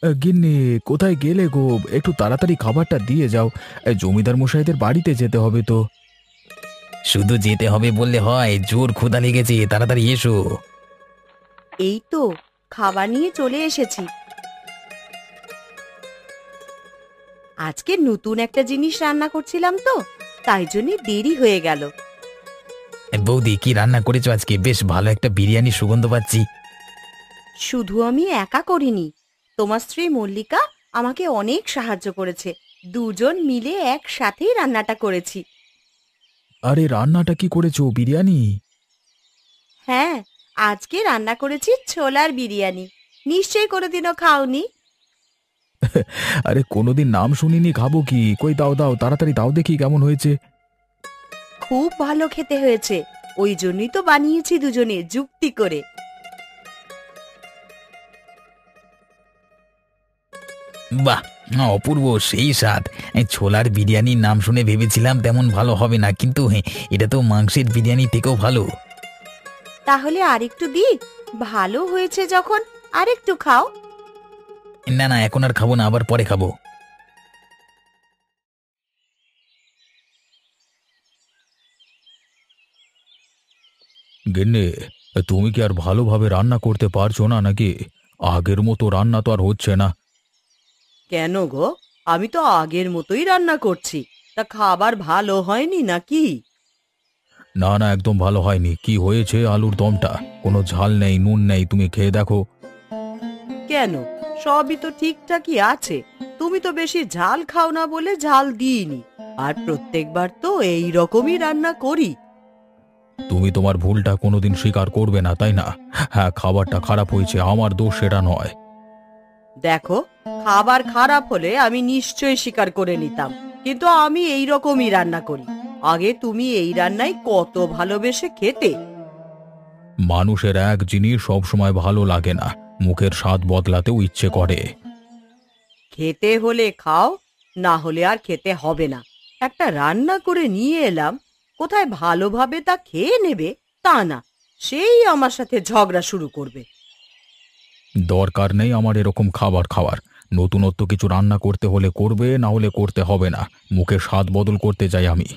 গিন্নি, কোথায় গেলে গো? একটু তাড়াতাড়ি খাবারটা দিয়ে যাও। জমিদার মশাইদের বাড়িতে যেতে হবে তো। শুধু যেতে হবে বললে হয়? জোর ক্ষুধা লেগেছে, তাড়াতাড়ি এসো। এই তো খাবার নিয়ে চলে এসেছি। আজকে নতুন একটা জিনিস রান্না করছিলাম তো, তাই জন্য দেরি হয়ে গেল। বৌদি, কি রান্না করেছো আজকে? বেশ ভালো একটা বিরিয়ানি সুগন্ধ পাচ্ছি। শুধু আমি একা করিনি, তোমার স্ত্রী মল্লিকা আমাকে অনেক সাহায্য করেছে। দুজন মিলে একসাথেই রান্নাটা করেছি। আরে, রান্নাটা কি করেছো? বিরিয়ানি? হ্যাঁ, আজকে রান্না করেছি ছোলার বিরিয়ানি। নিশ্চয়ই কোনোদিনও খাওনি। আরে, কোনোদিন নাম শুনিনি, খাবো কি? কই, দাও দাও, তাড়াতাড়ি দাও দেখি কেমন হয়েছে। খুব ভালো খেতে হয়েছে, ওই জন্যই তো বানিয়েছি দুজনে যুক্তি করে। বাহ, অপূর্ব, সেই স্বাদ! ছোলার বিরিয়ানির নাম শুনে ভেবেছিলাম তেমন ভালো হবে না, কিন্তু এটা তো মাংসের বিরিয়ানি থেকেও ভালো। তাহলে আরেকটু দি, ভালো হয়েছে যখন আরেকটু খাও। না না, এখন আর খাবো না, আবার পরে খাবো। গিন্নি, তুমি কি আর ভালোভাবে রান্না করতে পারছো না নাকি? আগের মতো রান্না তো আর হচ্ছে না। কেন গো, আমি তো আগের মতোই রান্না করছি। তা খাবার ভালো হয়নি নাকি? না না, একদম ভালো হয়নি। কি হয়েছে আলুর দমটা? কোনো ঝাল নেই, নুন নেই, তুমি খেয়ে দেখো। কেন, সবই তো ঠিকঠাকই আছে। তুমি তো বেশি ঝাল খাও না বলে ঝাল দিইনি। আর প্রত্যেকবার তো এই রকমই রান্না করি। তুমি তোমার ভুলটা কোনোদিন স্বীকার করবে না, তাই না? হ্যাঁ, খাবারটা খারাপ হয়েছে, আমার দোষ সেটা নয়। দেখো, খাবার খারাপ হলে আমি নিশ্চয়ই স্বীকার করে নিতাম, কিন্তু আমি এই রকমই রান্না করি। আগে তুমি এই রান্নাই কত ভালোবেসে খেতে। মানুষের এক জিনিস সবসময় ভালো লাগে না, মুখের স্বাদ বদলাতেও ইচ্ছে করে। খেতে হলে খাও, না হলে আর খেতে হবে না। একটা রান্না করে নিয়ে এলাম, কোথায় ভালোভাবে তা খেয়ে নেবে তা না, সেই আমার সাথে ঝগড়া শুরু করবে। দরকার নেই আমার এরকম খাবার খাওয়ার। নতুনত্ব কিছু রান্না করতে হলে করবে, না হলে করতে হবে না। মুখের স্বাদ বদল করতে চাই আমি।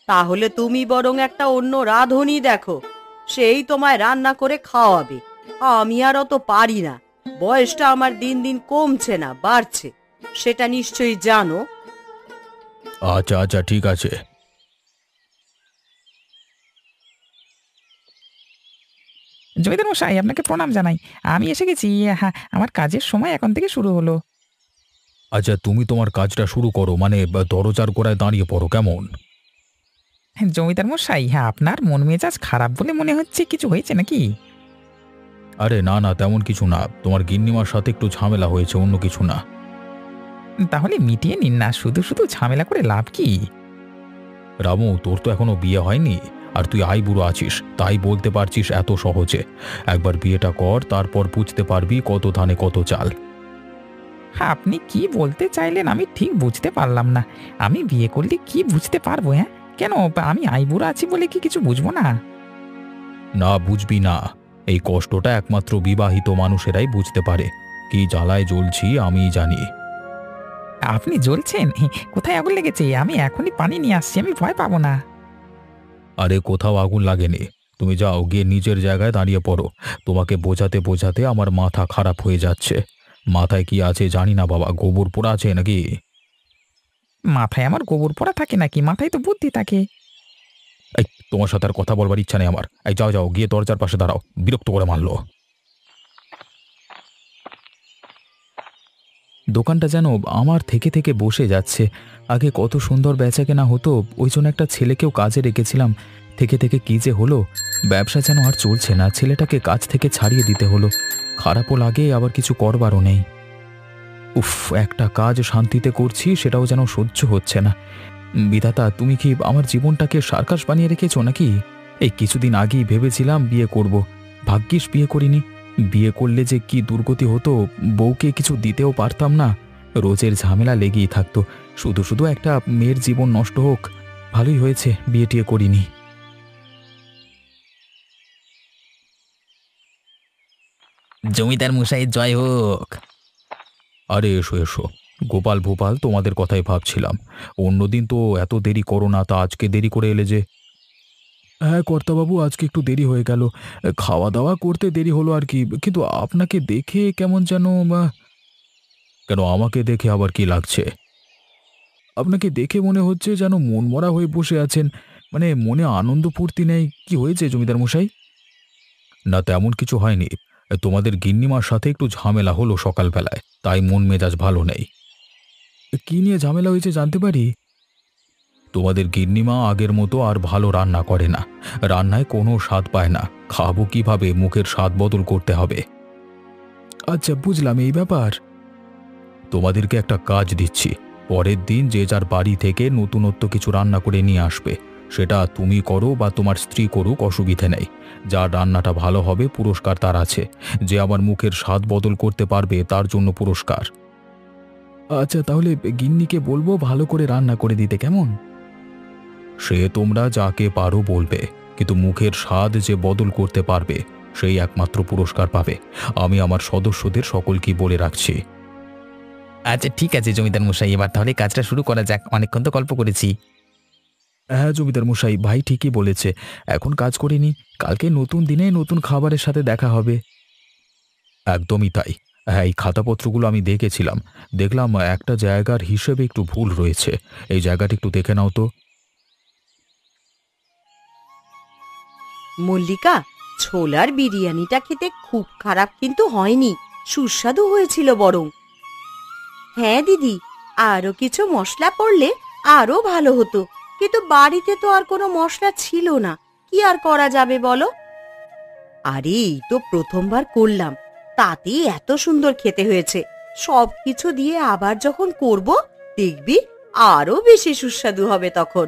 তাহলে তুমি বরং একটা অন্য রাঁধুনি দেখো, সেই তোমায় রান্না করে খাওয়াবে। আমি আর অত পারি না। বয়সটা আমার দিন দিন কমছে না, বাড়ছে, সেটা নিশ্চয়ই জানো। আচ্ছা আচ্ছা, ঠিক আছে। জমিদার মশাই, আপনাকে প্রণাম জানাই। আমি এসে গেছি। হ্যাঁ, আমার কাজের সময় এখন থেকে শুরু হলো। আচ্ছা, তুমি তোমার কাজটা শুরু করো, মানে দরজার গোড়ায় দাঁড়িয়ে পড়ো, কেমন? হ্যাঁ, জমিদার মশাই, হ্যাঁ, আপনার মন মেজাজ খারাপ বলে মনে হচ্ছে। কিছু হয়েছে নাকি? আরে না না, তেমন কিছু না। তোমার গিন্নিমার সাথে একটু ঝামেলা হয়েছে, অন্য কিছু না। তাহলে মিটিয়ে নিন না, শুধু শুধু ঝামেলা করে লাভ কি? রামু, তোর তো এখনো বিয়ে হয়নি, আর তুই আইবুড়ো আছিস, তাই বলতে পারছিস এত সহজে। একবার বিয়েটা কর, তারপর বুঝতে পারবি কত ধানে কত চাল। হ্যাঁ, আপনি কি বলতে চাইলেন আমি ঠিক বুঝতে পারলাম না। আমি বিয়ে করলে কি বুঝতে পারবো? হ্যাঁ, কেন? আমি আইবুড়ো আছি বলে কি কিছু বুঝবো না? না, বুঝবি না। এই কষ্টটা একমাত্র বিবাহিত মানুষেরাই বুঝতে পারে। কি জ্বালায় জ্বলছি আমিই জানি। আপনি জ্বলছেন? কোথায় আগুন লেগেছে? আমি এখনই পানি নিয়ে আসছি, আমি ভয় পাবো না। আরে, কোথাও আগুন লাগেনি। তুমি যাও, গিয়ে নিজের জায়গায় দাঁড়িয়ে পড়ো। তোমাকে বোঝাতে বোঝাতে আমার মাথা খারাপ হয়ে যাচ্ছে। মাথায় কি আছে জানি না বাবা, গোবর পোড়া আছে নাকি? মাথায় আমার গোবর পড়া থাকে নাকি? মাথায় তো বুদ্ধি থাকে। এই, তোমার সাথে আর কথা বলবার ইচ্ছা নেই আমার। এই, যাও যাও, গিয়ে দরজার পাশে দাঁড়াও। বিরক্ত করে মারলো। দোকানটা যেন আমার থেকে থেকে বসে যাচ্ছে। আগে কত সুন্দর বেচাকেনা হতো, ওই জন্য একটা ছেলেকেও কাজে রেখেছিলাম। থেকে থেকে কি যে হলো, ব্যবসা যেন আর চলছে না। ছেলেটাকে কাজ থেকে ছাড়িয়ে দিতে হলো। খারাপও লাগে, আবার কিছু করবারও নেই। উফ, একটা কাজ শান্তিতে করছি, সেটাও যেন সহ্য হচ্ছে না। বিধাতা, তুমি কি আমার জীবনটাকে সার্কাস বানিয়ে রেখেছো নাকি? এই কিছুদিন আগেই ভেবেছিলাম বিয়ে করব, ভাগ্যিস বিয়ে করিনি। বিয়ে করলে যে কি দুর্গতি হতো, বউকে কিছু দিতেও পারতাম না। রোজের ঝামেলা লেগেই থাকতো। শুধু শুধু একটা মেয়ের জীবন নষ্ট হোক। ভালোই হয়েছে বিয়ে টিয়ে করিনি। জমিদার মশাই জয় হোক। আরে এসো এসো। গোপাল ভোপাল তোমাদের কথাই ভাবছিলাম। অন্যদিন তো এত দেরি করো না, তা আজকে দেরি করে এলে যে? হ্যাঁ কর্তাবাবু, আজকে একটু দেরি হয়ে গেল। খাওয়া দাওয়া করতে দেরি হলো আর কি। কিন্তু আপনাকে দেখে কেমন যেন কেন আমাকে দেখে আবার কি লাগছে? আপনাকে দেখে মনে হচ্ছে যেন মনমরা হয়ে বসে আছেন। মানে মনে আনন্দ ফুর্তি নেই। কি হয়েছে জমিদার মশাই? না তেমন কিছু হয়নি। তোমাদের গিন্নিমার সাথে একটু ঝামেলা হলো সকালবেলায়, তাই মন মেজাজ ভালো নেই। কি নিয়ে ঝামেলা হয়েছে জানতে পারি? তোমাদের গিন্নিমা আগের মতো আর ভালো রান্না করে না। রান্নায় কোনো স্বাদ পায় না। খাবো কিভাবে, মুখের স্বাদ বদল করতে হবে। আচ্ছা বুঝলাম এই ব্যাপার। তোমাদেরকে একটা কাজ দিচ্ছি। পরের দিন যে যার বাড়ি থেকে নতুনত্ব কিছু রান্না করে নিয়ে আসবে। সেটা তুমি করো বা তোমার স্ত্রী করুক, অসুবিধে নেই। যার রান্নাটা ভালো হবে পুরস্কার তার আছে। যে আমার মুখের স্বাদ বদল করতে পারবে তার জন্য পুরস্কার। আচ্ছা তাহলে গিন্নিকে বলবো ভালো করে রান্না করে দিতে, কেমন? সে তোমরা যাকে পারো বলবে, কিন্তু মুখের স্বাদ যে বদল করতে পারবে সেই একমাত্র পুরস্কার পাবে। আমি আমার সদস্যদের সকলকে বলে রাখছি। আচ্ছা ঠিক আছে জমিদার মশাই, এবার তাহলে কাজটা শুরু করা যাক, অনেকক্ষণ তো গল্প করেছি। হ্যাঁ জমিদার মশাই, ভাই ঠিকই বলেছে। এখন কাজ করিনি, কালকে নতুন দিনে নতুন খাবারের সাথে দেখা হবে। একদমই তাই। হ্যাঁ, এই খাতাপত্রগুলো আমি দেখেছিলাম। দেখলাম একটা জায়গার হিসেবে একটু ভুল রয়েছে। এই জায়গাটা একটু দেখে নাও তো। মল্লিকা, ছোলার বিরিয়ানিটা খেতে খুব খারাপ কিন্তু হয়নি, সুস্বাদু হয়েছিল বরং। হ্যাঁ দিদি, আরো কিছু মশলা পড়লে আরো ভালো হতো, কিন্তু বাড়িতে তো আর কোনো মশলা ছিল না, কি আর করা যাবে বলো? আরে এই তো প্রথমবার করলাম, তাতেই এত সুন্দর খেতে হয়েছে। সবকিছু দিয়ে আবার যখন করব দেখবি আরো বেশি সুস্বাদু হবে তখন।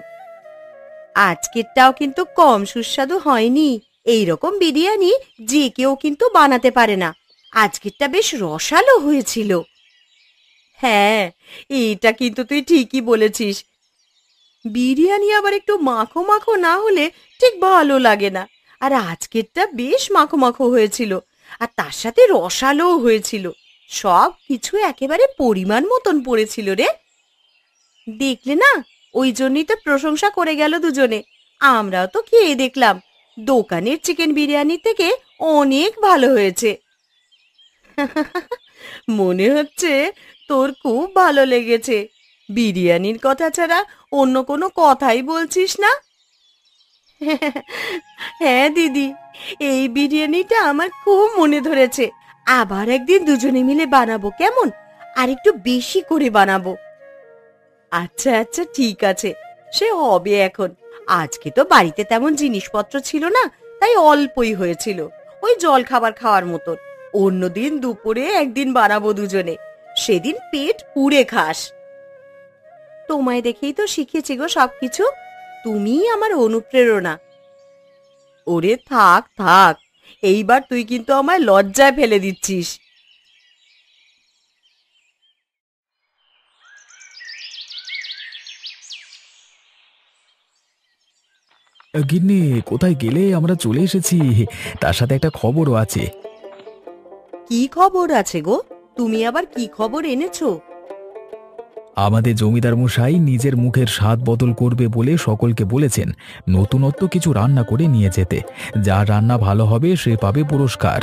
আজকেরটাও কিন্তু কম সুস্বাদু হয়নি। এইরকম বিরিয়ানি যে কেউ কিন্তু বানাতে পারে না। আজকেরটা বেশ রসালো হয়েছিল। হ্যাঁ, এটা কিন্তু তুই ঠিকই বলেছিস। বিরিয়ানি আবার একটু মাখো মাখো না হলে ঠিক ভালো লাগে না। আর আজকেরটা বেশ মাখো মাখো হয়েছিল, আর তার সাথে রসালোও হয়েছিল। সব কিছু একেবারে পরিমাণ মতন পড়েছিল রে। দেখলে না, ওই জন্যই তো প্রশংসা করে গেল দুজনে। আমরাও তো খেয়ে দেখলাম, দোকানের চিকেন বিরিয়ানি থেকে অনেক ভালো হয়েছে। মনে হচ্ছে তোর খুব ভালো লেগেছে। বিরিয়ানির কথা ছাড়া অন্য কোনো কথাই বলছিস না। হ্যাঁ দিদি, এই বিরিয়ানিটা আমার খুব মনে ধরেছে। আবার একদিন দুজনে মিলে বানাবো, কেমন? আর একটু বেশি করে বানাবো। আচ্ছা আচ্ছা ঠিক আছে, সে হবে এখন। আজকে তো বাড়িতে তেমন জিনিসপত্র ছিল না, তাই অল্পই হয়েছিল, ওই জল খাবার খাওয়ার মতন। অন্যদিন দুপুরে একদিন বানাবো দুজনে, সেদিন পেট পুড়ে খাস। তোমায় দেখেই তো শিখেছি গো সবকিছু। তুমিই আমার অনুপ্রেরণা। ওরে থাক থাক, এইবার তুই কিন্তু আমায় লজ্জায় ফেলে দিচ্ছিস। গিন্নি, কোথায় গেলে? আমরা চলে এসেছি। তার সাথে একটা খবরও আছে। কি খবর আছে গো? তুমি আবার কি খবর এনেছো? আমাদের জমিদার মশাই নিজের মুখের স্বাদ বদল করবে বলে সকলকে বলেছেন নতুনত্ব কিছু রান্না করে নিয়ে যেতে। যার রান্না ভালো হবে সে পাবে পুরস্কার।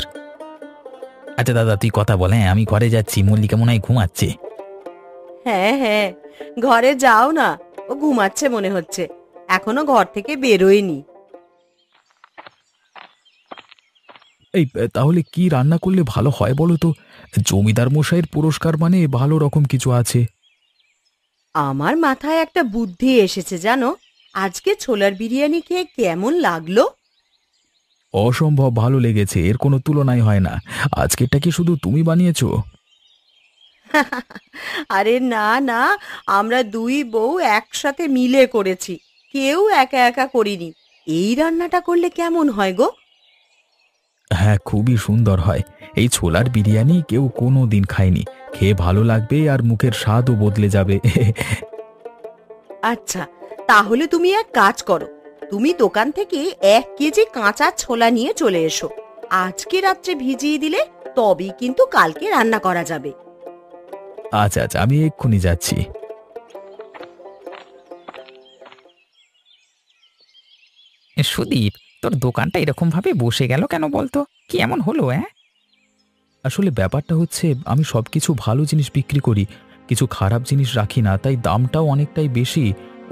আচ্ছা দাদা তুই কথা বল, হ্যাঁ আমি ঘরে যাচ্ছি, মল্লিকা মনে হয় ঘুমাচ্ছে। হ্যাঁ হ্যাঁ, ঘরে যাও না, ও ঘুমাচ্ছে মনে হচ্ছে, এখনো ঘর থেকে বেরোয়নি। এই তাহলে কি রান্না করলে ভালো হয় বলো তো? জমিদার মশাইয়ের পুরস্কার মানে ভালো রকম কিছু আছে। আমার মাথায় একটা বুদ্ধি এসেছে জানো। আজকে ছোলার বিরিয়ানি খেয়ে কেমন লাগলো? অসম্ভব ভালো লেগেছে, এর কোনো তুলনাই হয় না। আজকেরটা কি শুধু তুমি বানিয়েছো? আরে না না, আমরা দুই বউ একসাথে মিলে করেছি, কেউ একা একা করিনি। এই রান্নাটা করলে কেমন হয় গো? হ্যাঁ, খুবই সুন্দর হয়। এই ছোলার বিরিয়ানি কেউ কোনো দিন খায়নি। খেয়ে ভালো লাগবে আর মুখের স্বাদও বদলে যাবে। আচ্ছা, তাহলে তুমি এক কাজ করো, তুমি দোকান থেকে 1 কেজি কাঁচা ছোলা নিয়ে চলে এসো। আজকে রাত্রে ভিজিয়ে দিলে তবেই কিন্তু কালকে রান্না করা যাবে। আচ্ছা আচ্ছা, আমি এক্ষুনি যাচ্ছি। সুদীপ, তোর দোকানটা এরকম ভাবে বসে গেল কেন বলতো? কি এমন হলো? আসলে ব্যাপারটা হচ্ছে, আমি সবকিছু ভালো জিনিস বিক্রি করি, কিছু খারাপ জিনিস রাখি না, তাই দামটাও অনেকটাই বেশি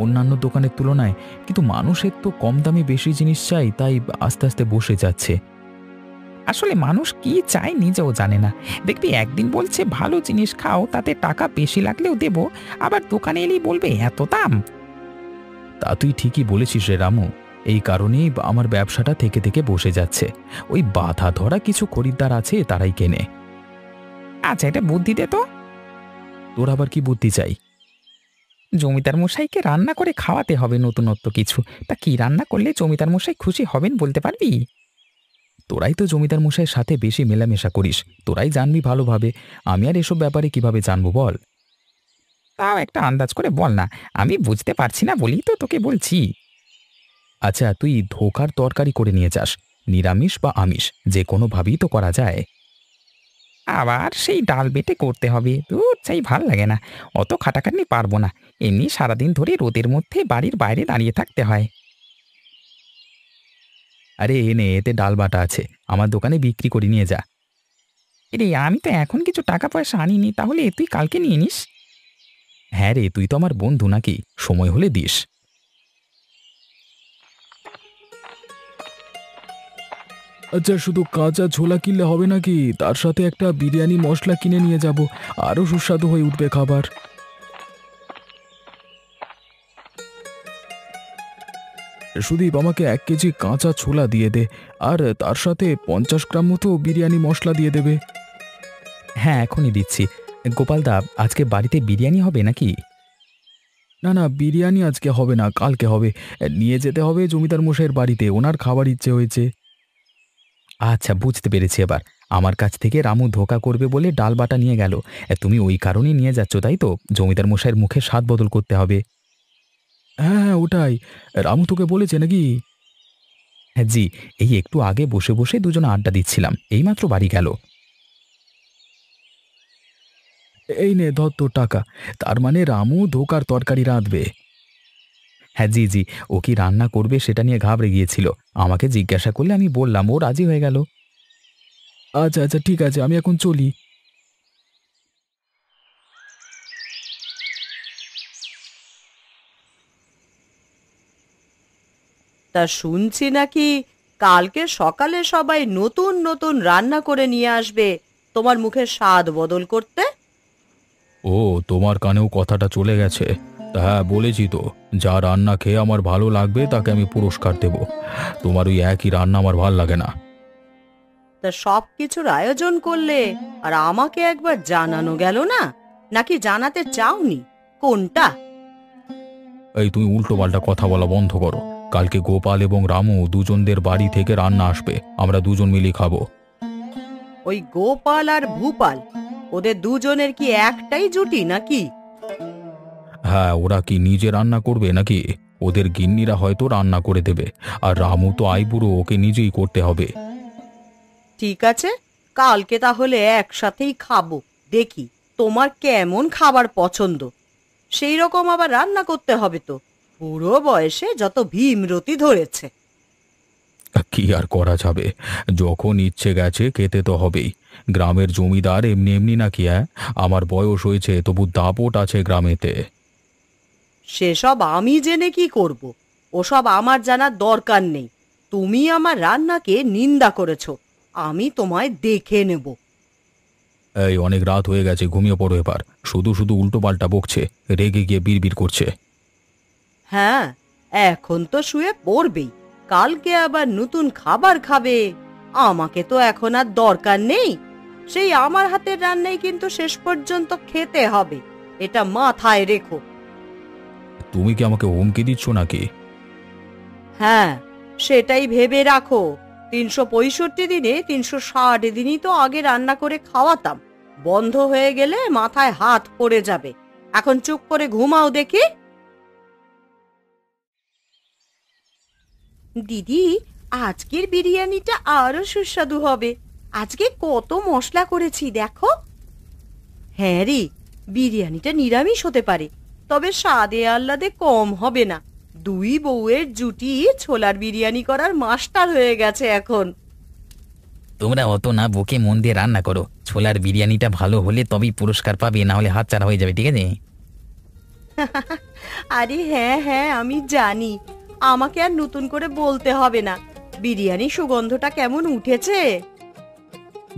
অন্যান্য দোকানের তুলনায়। কিন্তু মানুষের তো কম দামে বেশি জিনিস চাই, তাই আস্তে আস্তে বসে যাচ্ছে। আসলে মানুষ কি চায় নিজেও জানে না। দেখবি একদিন বলছে ভালো জিনিস খাও, তাতে টাকা বেশি লাগলেও দেবো, আবার দোকানে এলেই বলবে এত দাম। তা তুই ঠিকই বলেছিস রে রামু, এই কারণেই আমার ব্যবসাটা থেকে থেকে বসে যাচ্ছে। ওই বাধা ধরা কিছু খরিদ্দার আছে, তারাই কেনে। আচ্ছা, এটা বুদ্ধি দে তো। তোর আবার কি বুদ্ধি চাই? জমিদার মশাইকে রান্না করে খাওয়াতে হবে নতুনত্ব কিছু। তা কি রান্না করলে জমিদার মশাই খুশি হবেন বলতে পারবি? তোরাই তো জমিদার মশাইয়ের সাথে বেশি মেলামেশা করিস, তোরাই জানবি ভালোভাবে। আমি আর এসব ব্যাপারে কিভাবে জানবো বল? তাও একটা আন্দাজ করে বল না, আমি বুঝতে পারছি না বলি তো তোকে বলছি। আচ্ছা, তুই ধোকার তরকারি করে নিয়ে যাস, নিরামিষ বা আমিষ যে কোনোভাবেই তো করা যায়। আবার সেই ডাল বেটে করতে হবে, দূর চাই, ভাল লাগে না। অত খাটাখাটনি পারবো না। এমনি সারাদিন ধরে রোদের মধ্যে বাড়ির বাইরে দাঁড়িয়ে থাকতে হয়। আরে এনে, এতে ডাল বাটা আছে, আমার দোকানে বিক্রি করে নিয়ে যা। রে, আমি তো এখন কিছু টাকা পয়সা আনিনি, তাহলে তুই কালকে নিয়ে নিস। হ্যাঁ রে, তুই তো আমার বন্ধু নাকি, সময় হলে দিস। আচ্ছা, শুধু কাঁচা ছোলা কিনলে হবে নাকি? তার সাথে একটা বিরিয়ানি মশলা কিনে নিয়ে যাব, আরও সুস্বাদু হয়ে উঠবে খাবার। সুদীপ, আমাকে 1 কেজি কাঁচা ছোলা দিয়ে দে, আর তার সাথে 50 গ্রাম মতো বিরিয়ানি মশলা দিয়ে দেবে। হ্যাঁ, এখনই দিচ্ছি। গোপালদা, আজকে বাড়িতে বিরিয়ানি হবে নাকি? না না, বিরিয়ানি আজকে হবে না, কালকে হবে। নিয়ে যেতে হবে জমিদার মশাইয়ের বাড়িতে, ওনার খাবার ইচ্ছে হয়েছে। আচ্ছা, বুঝতে পেরেছি এবার। আমার কাছ থেকে রামু ধোঁকা করবে বলে ডাল বাটা নিয়ে গেল, তুমি ওই কারণেই নিয়ে যাচ্ছ তাই তো? জমিদার মশাইয়ের মুখে স্বাদ বদল করতে হবে। হ্যাঁ হ্যাঁ, ওটাই। রামু তোকে বলেছে নাকি? হ্যাঁ জি, এই একটু আগে বসে বসে দুজনে আড্ডা দিচ্ছিলাম, এইমাত্র বাড়ি গেল। এই নে ধর তোর টাকা। তার মানে রামু ধোকার তরকারি রাঁধবে? হ্যাঁ জি জি, ও কি রান্না করবে সেটা নিয়ে ঘাবড়ে গিয়েছিল, আমাকে জিজ্ঞাসা করলে আমি বললাম, ও রাজি হয়ে গেল। আচ্ছা আচ্ছা, ঠিক আছে, আমি এখন চলি। তা শুনছি নাকি কালকে সকালে সবাই নতুন নতুন রান্না করে নিয়ে আসবে তোমার মুখের স্বাদ বদল করতে। ও, তোমার কানেও কথাটা চলে গেছে? তা হ্যাঁ, বলেছি তো, যা রান্না খেয়ে আমার ভালো লাগবে তাকে আমি পুরস্কার দেব। তোমার ওই একই রান্না আমার ভাল লাগে না। তা সব কিছুর আয়োজন করলে আর আমাকে একবার জানানো গেল না? নাকি জানাতে চাওনি? কোনটা? এই, তুমি উল্টো পাল্টা কথা বলা বন্ধ করো। কালকে গোপাল এবং রামু দুজনদের বাড়ি থেকে রান্না আসবে, আমরা দুজন মিলে খাবো। ওই গোপাল আর ভূপাল, ওদের দুজনের কি একটাই জুটি নাকি? হ্যাঁ, ওরা কি নিজে রান্না করবে নাকি? ওদের গিন্নিরা হয়তো রান্না করে দেবে, আর রামু তো আইবুড়ো, ওকে নিজেই করতে হবে। ঠিক আছে, কালকে তাহলে একসাথেই খাবো। দেখি তোমার কেমন খাবার পছন্দ, সেই রকম আবার রান্না করতে হবে তো। বুড়ো বয়সে যত ভীমরতি ধরেছে। কি আর করা যাবে, যখন ইচ্ছে গেছে খেতে তো হবেই। গ্রামের জমিদার এমনি এমনি নাকি? আমার বয়স হয়েছে, তবু দাপট আছে গ্রামেতে। সেসব আমি জেনে কি করব? ওসব আমার জানার দরকার নেই। তুমি আমার রান্নাকে নিন্দা করেছো, আমি তোমায় দেখে নেব। এই, অনেক রাত হয়ে গেছে, ঘুমিয়ে পড়ো এবার। শুধু শুধু উল্টো পাল্টা বকছে, রেগে গিয়ে বিড়বিড় করছে। হ্যাঁ, এখন তো শুয়ে পড়বেই, কালকে আবার নতুন খাবার খাবে। আমাকে তো এখন আর দরকার নেই, সেই আমার হাতের রান্নাই কিন্তু শেষ পর্যন্ত খেতে হবে, এটা মাথায় রেখো। তুমি কি আমাকে হুমকি দিচ্ছ নাকি? হ্যাঁ, সেটাই ভেবে রাখো। 365 দিনে 360 দিনই তো আগে রান্না করে খাওয়াতাম, বন্ধ হয়ে গেলে মাথায় হাত পড়ে যাবে। এখন চুপ করে ঘুমাও দেখি। দিদি, আজকের বিরিয়ানিটা আরো সুস্বাদু হবে। আজকে কত মশলা করেছি দেখো। হ্যাঁ রে, বিরিয়ানিটা নিরামিষ হতে পারে, তবে স্বাদে আহ্লাদে কম হবে না। দুই বউয়ের জুটি ছোলার বিরিয়ানি করার মাস্টার হয়ে গেছে এখন। তোমরা অত না বকে মন দিয়ে রান্না করো, ছোলার বিরিয়ানিটা ভালো হলে তবেই পুরস্কার পাবে, না হলে হাতছাড়া হয়ে যাবে, ঠিক আছে? আরে হ্যাঁ হ্যাঁ, আমি জানি, আমাকে আর নতুন করে বলতে হবে না। বিরিয়ানি সুগন্ধটা কেমন উঠেছে!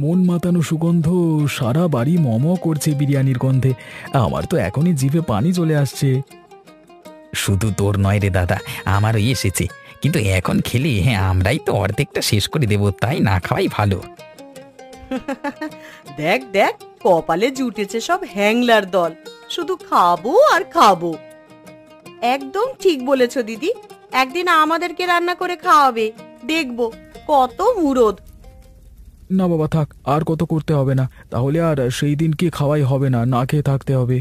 মন মাতানো সুগন্ধ, সারা বাড়ি মম করছে বিরিয়ানির গন্ধে। আমার তো এখনই জিভে পানি চলে আসছে। শুধু তোর নয় রে দাদা, আমারও এসেছে, কিন্তু এখন খেলে আমরাই তো অর্ধেকটা শেষ করে দেবো, তাই না খাওয়াই ভালো। দেখ দেখ, কপালে জুটেছে সব হ্যাংলার দল, শুধু খাবো আর খাবো। একদম ঠিক বলেছ দিদি, একদিন আমাদেরকে রান্না করে খাওয়াবে, দেখবো কত মুরদ। না বাবা থাক, আর কত করতে হবে না, তাহলে আর সেই দিন কি খাওয়াই হবে না, না খেয়ে থাকতে হবে।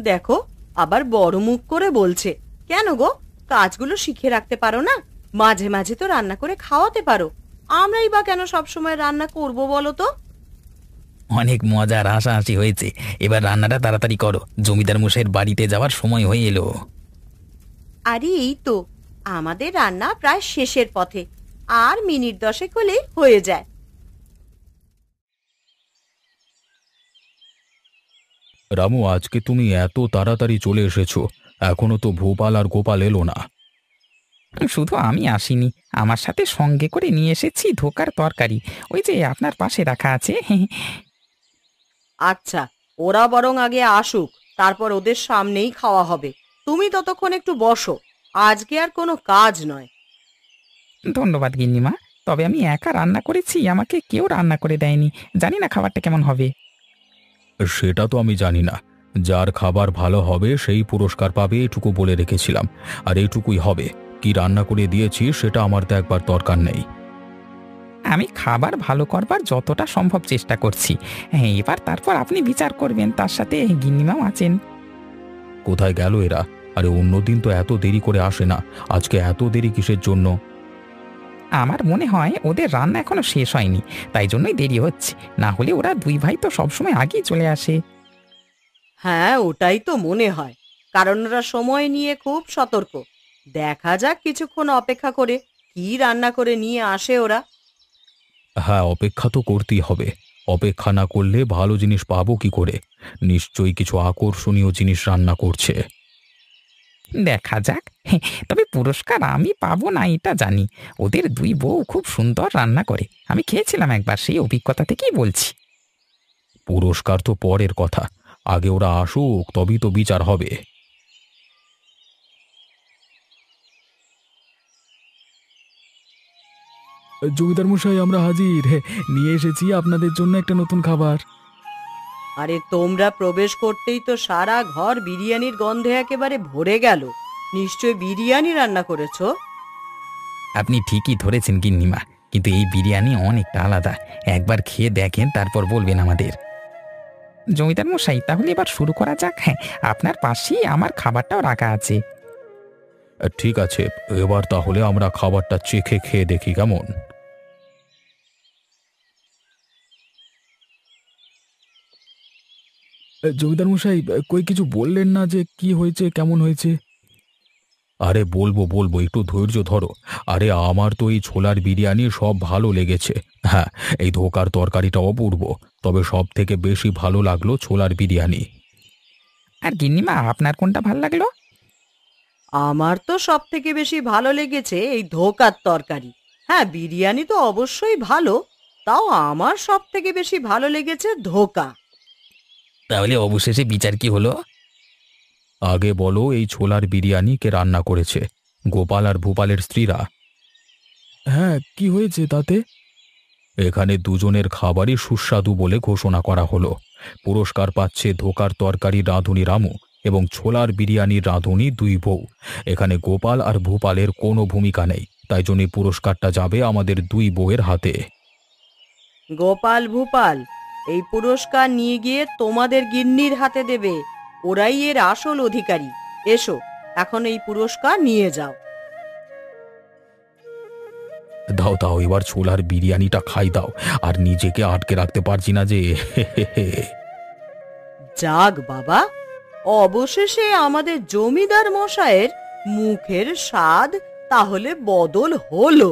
দেখো, আবার বড় মুখ করে বলছে। কেন গো, কাজগুলো শিখে রাখতে পারো না? মাঝে মাঝে তো রান্না করে খাওয়াতে পারো। আমরাই বা কেন সবসময় রান্না করব বলো তো? অনেক মজার হাসাহাসি হয়েছে, এবার রান্নাটা তাড়াতাড়ি করো, জমিদার মশাইয়ের বাড়িতে যাওয়ার সময় হয়ে এলো। আরে এই তো, আমাদের রান্না প্রায় শেষের পথে, আর মিনিট 10 হলে হয়ে যায়। রামু, আজকে তুমি এত তাড়াতাড়ি চলে এসেছো, এখনো তো ভূপাল আর গোপাল এলো না। শুধু আমি আসিনি, আমার সাথে সঙ্গে করে নিয়ে এসেছি ধোকার তরকারি, ওই যে আপনার পাশে রাখা আছে। আচ্ছা, ওরা বরং আগে আসুক, তারপর ওদের সামনেই খাওয়া হবে। তুমি ততক্ষণ একটু বসো, আজকে আর কোনো কাজ নয়। ধন্যবাদ গিন্নিমা, তবে আমি একা রান্না করেছি, আমাকে কেউ রান্না করে দেয়নি, জানি না খাবারটা কেমন হবে। সেটা তো আমি জানি না, যার খাবার ভালো হবে সেই পুরস্কার পাবে, এটুকু বলে রেখেছিলাম, আর এইটুকুই হবে। কি রান্না করে দিয়েছি সেটা আমার তো একবার দরকার নেই। আমি খাবার ভালো করবার যতটা সম্ভব চেষ্টা করছি। হ্যাঁ, এবার তারপর আপনি বিচার করবেন, তার সাথে গিন্নিমাও আছেন। কোথায় গেল এরা? আরে অন্যদিন তো এত দেরি করে আসে না, আজকে এত দেরি কিসের জন্য? আমার মনে হয় ওদের রান্না এখনো শেষ হয়নি, তাই জন্যই দেরি হচ্ছে, না হলে ওরা দুই ভাই তো সবসময় আগেই চলে আসে। হ্যাঁ, ওটাই তো মনে হয়, কারণ ওরা সময় নিয়ে খুব সতর্ক। দেখা যাক কিছুক্ষণ অপেক্ষা করে কি রান্না করে নিয়ে আসে ওরা। হ্যাঁ, অপেক্ষা তো করতেই হবে, অপেক্ষা না করলে ভালো জিনিস পাবো কি করে? নিশ্চয়ই কিছু আকর্ষণীয় জিনিস রান্না করছে। দেখা যাক। হ্যাঁ, তবে পুরস্কার আমি পাবো না এটা জানি, ওদের দুই বউ খুব সুন্দর রান্না করে, আমি খেয়েছিলাম একবার, সেই অভিজ্ঞতা থেকেই বলছি। পুরস্কার তো পরের কথা, আগে ওরা আসুক, তবেই তো বিচার হবে। জমিদার মশাই, আমরা হাজির, নিয়ে এসেছি আপনাদের জন্য একটা নতুন খাবার। আরে তোমরা প্রবেশ করতেই তো সারা ঘর বিরিয়ানির গন্ধে একেবারে ভরে গেল। নিশ্চয় বিরিয়ানি রান্না করেছো। আপনি ঠিকই ধরেছেন গিন্নিমা, কিন্তু এই বিরিয়ানি অনেকটা আলাদা, একবার খেয়ে দেখেন, তারপর বলবেন আমাদের। জমিদার মশাই, তাহলে এবার শুরু করা যাক। হ্যাঁ, আপনার পাশেই আমার খাবারটাও রাখা আছে। ঠিক আছে, এবার তাহলে আমরা খাবারটা চেখে খেয়ে দেখি কেমন। জমিদার মশাই, কই কিছু বললেন না যে কি হয়েছে, কেমন হয়েছে? আরে বলবো বলবো, একটু ধৈর্য ধরো। আরে আমার তো এই ছোলার বিরিয়ানি সব ভালো লেগেছে। হ্যাঁ, এই ধোকার তরকারিটা অপূর্ব, তবে সব থেকে বেশি ভালো লাগলো ছোলার বিরিয়ানি। আর গিন্নিমা, আপনার কোনটা ভাল লাগলো? আমার তো সব থেকে বেশি ভালো লেগেছে এই ধোকার তরকারি। হ্যাঁ, বিরিয়ানি তো অবশ্যই ভালো, তাও আমার সব থেকে বেশি ভালো লেগেছে ধোকা। তাহলে অবশেষে বিচার কি হলো? আগে বলো, এই ছোলার বিরিয়ানি কে রান্না করেছে? গোপাল আর ভূপালের স্ত্রীরা। হ্যাঁ, কি হয়েছে তাতে? এখানে দুজনের খাবারই সুস্বাদু বলে ঘোষণা করা হলো। পুরস্কার পাচ্ছে ধোকার তরকারি রাঁধুনি রামু এবং ছোলার বিরিয়ানির রাঁধুনি দুই বউ। এখানে গোপাল আর ভূপালের কোনো ভূমিকা নেই, তাই জন্য পুরস্কারটা যাবে আমাদের দুই বউয়ের হাতে। গোপাল ভূপাল, এই পুরস্কার নিয়ে গিয়ে তোমাদের গিন্নির হাতে দেবে, ওরাই এর আসল অধিকারী। এসো, এখন এই পুরস্কার নিয়ে যাও। দাও দাও, এবার ছোলার বিরিয়ানিটা খাই দাও, আর নিজেকে আটকে রাখতে পারছি না যে। যাক বাবা, অবশেষে আমাদের জমিদার মশাইয়ের মুখের স্বাদ তাহলে বদল হলো।